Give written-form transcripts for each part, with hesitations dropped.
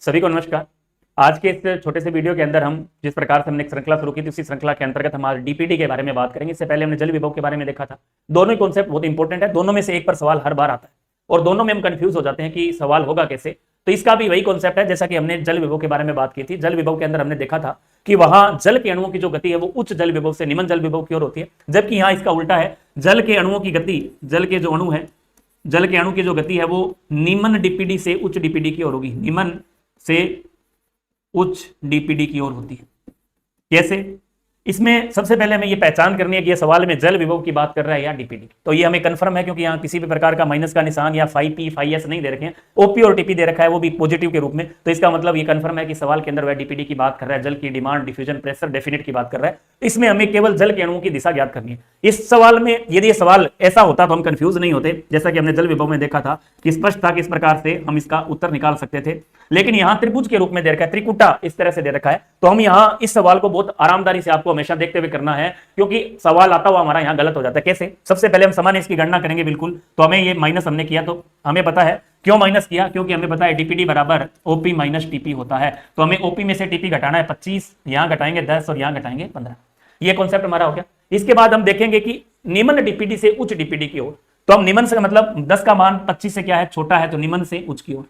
सभी को नमस्कार। आज के इस छोटे से वीडियो के अंदर हम जिस प्रकार से हमने एक श्रृंखला शुरू की थी उसी श्रृंखला के अंतर्गत हम आज डीपीडी के बारे में बात करेंगे। इससे पहले हमने जल विभव के बारे में देखा था। दोनों ही कॉन्सेप्ट बहुत इंपॉर्टेंट है, दोनों में से एक पर सवाल हर बार आता है और दोनों में हम कंफ्यूज हो जाते हैं कि सवाल होगा कैसे। तो इसका भी वही कॉन्सेप्ट है जैसा कि हमने जल विभव के बारे में बात की थी। जल विभव के अंदर हमने देखा था कि वहां जल के अणुओं की जो गति है वो उच्च जल विभव से निम्न जल विभव की ओर होती है, जबकि यहाँ इसका उल्टा है। जल के अणुओं की गति, जल के जो अणु है, जल के अणु की जो गति है वो निम्न डीपीडी से उच्च डीपीडी की ओर होगी, निम्न से उच्च डीपीडी की ओर होती है। कैसे? इसमें सबसे पहले हमें ये पहचान करनी है कि ये सवाल में जल विभव की बात कर रहा है या डीपीडी। तो ये हमें कंफर्म है क्योंकि यहाँ किसी भी प्रकार का माइनस का निशान या फाई पी फाई एस नहीं दे रखे हैं, ओपी और टीपी दे रखा है, वो भी पॉजिटिव के रूप में। तो इसका मतलब ये कंफर्म है कि सवाल के अंदर वह डीपीडी की बात कर रहा है, जल की डिमांड, डिफ्यूजन, प्रेशर, डेफिनेट की बात कर रहा है। इसमें हमें केवल जल के अणुओं की दिशा ज्ञात करनी है। इस सवाल में यदि ये सवाल ऐसा होता तो हम कंफ्यूज नहीं होते, जैसा कि हमने जल विभव में देखा था कि स्पष्ट था किस प्रकार से हम इसका उत्तर निकाल सकते थे। लेकिन यहाँ त्रिभुज के रूप में दे रखा है, त्रिकुटा इस तरह से दे रखा है, तो हम यहाँ इस सवाल को बहुत आरामदारी से आपको हमेशा देखते हुए करना है, क्योंकि सवाल आता हुआ हमारा यहाँ गलत हो जाता है। कैसे? सबसे पहले हम समान इसकी गणना करेंगे। बिल्कुल, तो हमें ये माइनस हमने किया तो हमें पता है क्यों माइनस किया, क्योंकि हमें पता है डीपीडी बराबर ओपी माइनस टीपी होता है। तो हमें ओपी में से टीपी घटाना है 25, यहाँ घटाएंगे 10 और यहाँ घटाएंगे 15। ये कॉन्सेप्ट हमारा हो गया। इसके बाद हम देखेंगे कि निम्न डीपीडी से उच्च डीपीडी की ओर, तो हम निम्न से मतलब 10 का मान 25 से क्या है, छोटा है, तो निम्न से उच्च की ओर।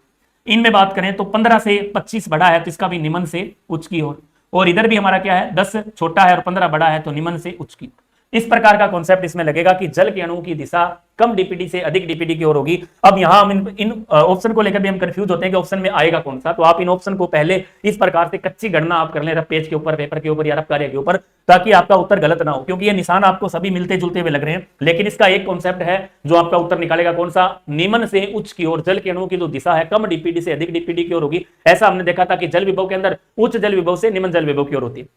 इनमें बात करें तो 15 से 25 बड़ा है, तो इसका भी निम्न से उच्च की ओर। और इधर भी हमारा क्या है, 10 छोटा है और 15 बड़ा है, तो निम्न से उच्च की। इस प्रकार का कॉन्सेप्ट इसमें लगेगा कि जल के अणुओं की दिशा कम डीपीडी से अधिक डीपीडी की ओर होगी। अब यहां हम इन ऑप्शन को लेकर भी हम कंफ्यूज होते हैं कि ऑप्शन में आएगा कौन सा। तो आप इन ऑप्शन को पहले इस प्रकार से कच्ची गणना आप कर लें रफ पेज के ऊपर, पेपर के ऊपर या रफ कार्य के ऊपर, ताकि आपका उत्तर गलत ना हो, क्योंकि ये निशान आपको सभी मिलते जुलते हुए लग रहे हैं। लेकिन इसका एक कॉन्सेप्ट है जो आपका उत्तर निकालेगा कौन सा, निम्न से उच्च की ओर। जल के अणुओं की जो दिशा है कम डीपीडी से अधिक डीपीडी की ओर होगी। ऐसा हमने देखा था कि जल विभव के अंदर उच्च जल विभव से निम्न जल विभव की ओर होती है।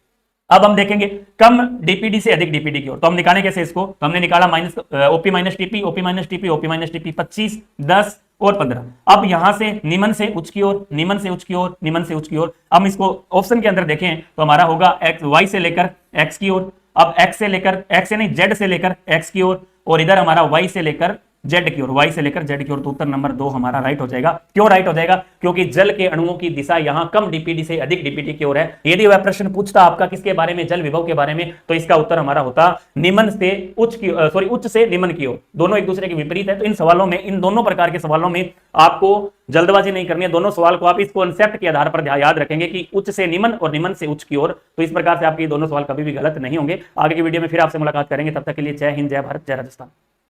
अब हम देखेंगे कम डीपीडी से अधिक डीपीडी की ओर, तो हम निकालें कैसे इसको। तो हमने निकाला minus OP minus TP, OP minus TP, OP minus TP, 25, 10 और 15। अब यहां से निम्न से उच्च की ओर, निम्न से उच्च की ओर, निम्न से उच्च की ओर। अब इसको ऑप्शन के अंदर देखें तो हमारा होगा एक्स, वाई से लेकर एक्स की ओर। अब एक्स से लेकर, एक्स से नहीं जेड से लेकर एक्स की ओर, और इधर हमारा वाई से लेकर जेड की ओर, वाई से लेकर जेड की ओर। तो उत्तर नंबर 2 हमारा राइट हो जाएगा। क्यों राइट हो जाएगा? क्योंकि जल के अणुओं की दिशा यहां कम डीपीडी से अधिक डीपीडी की ओर है। यदि वह प्रश्न पूछता आपका किसके बारे में, जल विभव के बारे में, तो इसका उत्तर हमारा होता निम्न से उच्च की, उच्च से निम्न की ओर। दोनों एक दूसरे के विपरीत है। तो इन सवालों में, इन दोनों प्रकार के सवालों में आपको जल्दबाजी नहीं करनी है। दोनों सवाल को आप इस कॉन्सेप्ट के आधार पर याद रखेंगे कि उच्च से निम्न और निम्न से उच्च की ओर। तो इस प्रकार से आपके दोनों सवाल कभी भी गलत नहीं होंगे। आगे की वीडियो में फिर आपसे मुलाकात करेंगे। तब तक के लिए जय हिंद, जय भारत, जय राजस्थान।